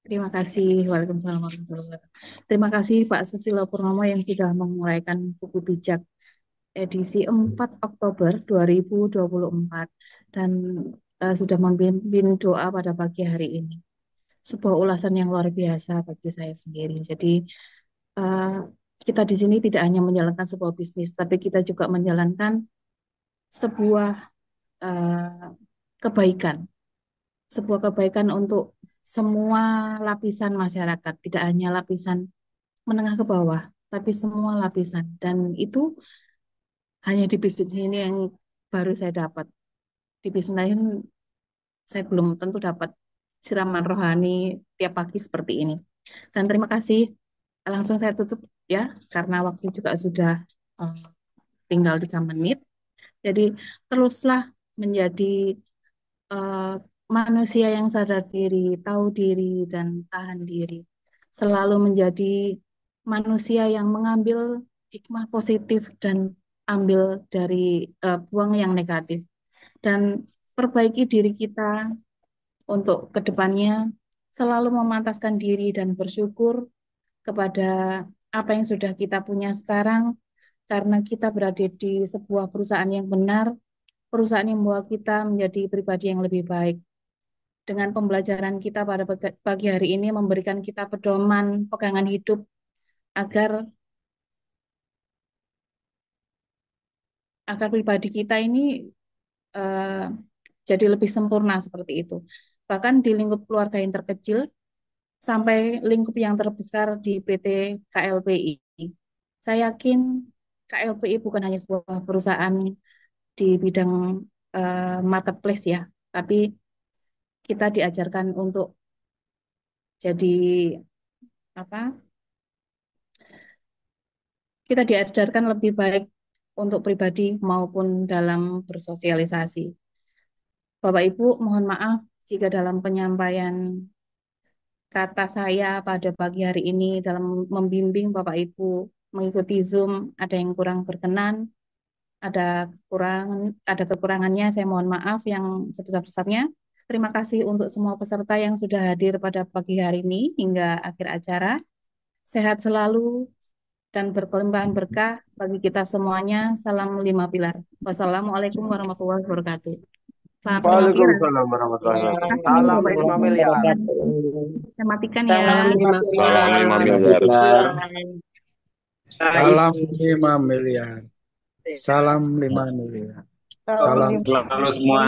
Terima kasih. Waalaikumsalam warahmatullahi wabarakatuh. Terima kasih Pak Susilo Purnomo yang sudah menguraikan buku bijak edisi 4 Oktober 2024 dan sudah memimpin doa pada pagi hari ini. Sebuah ulasan yang luar biasa bagi saya sendiri. Jadi kita di sini tidak hanya menjalankan sebuah bisnis, tapi kita juga menjalankan sebuah kebaikan. Sebuah kebaikan untuk semua lapisan masyarakat, tidak hanya lapisan menengah ke bawah, tapi semua lapisan. Dan itu hanya di bisnis ini yang baru saya dapat. Di bisnis lain saya belum tentu dapat siraman rohani tiap pagi seperti ini. Dan terima kasih. Langsung saya tutup ya, karena waktu juga sudah tinggal 3 menit. Jadi teruslah menjadi manusia yang sadar diri, tahu diri, dan tahan diri. Selalu menjadi manusia yang mengambil hikmah positif dan ambil dari buang yang negatif. Dan perbaiki diri kita untuk kedepannya, selalu memantaskan diri dan bersyukur kepada apa yang sudah kita punya sekarang, karena kita berada di sebuah perusahaan yang benar, perusahaan yang membawa kita menjadi pribadi yang lebih baik. Dengan pembelajaran kita pada pagi hari ini memberikan kita pedoman, pegangan hidup agar agar pribadi kita ini eh, jadi lebih sempurna seperti itu. Bahkan di lingkup keluarga yang terkecil sampai lingkup yang terbesar di PT KLPI. Saya yakin KLPI bukan hanya sebuah perusahaan di bidang marketplace ya, tapi kita diajarkan untuk jadi apa? Kita diajarkan lebih baik untuk pribadi maupun dalam bersosialisasi. Bapak Ibu, mohon maaf jika dalam penyampaian kata saya pada pagi hari ini dalam membimbing Bapak Ibu mengikuti Zoom ada yang kurang berkenan, ada kekurangannya, saya mohon maaf yang sebesar-besarnya. Terima kasih untuk semua peserta yang sudah hadir pada pagi hari ini hingga akhir acara. Sehat selalu dan berkelimpahan berkah bagi kita semuanya. Salam lima pilar. Wassalamualaikum warahmatullahi wabarakatuh. Selamat lima pilar. Waalaikumsalam warahmatullahi Terima wabarakatuh. kasih Salam Bapak Ibu 5 miliar. semuanya. Saya matikan ya. Salam lima Salam 5 miliar. miliar. Salam 5 miliar. Salam 5 miliar. Salam Salam Selalu semua.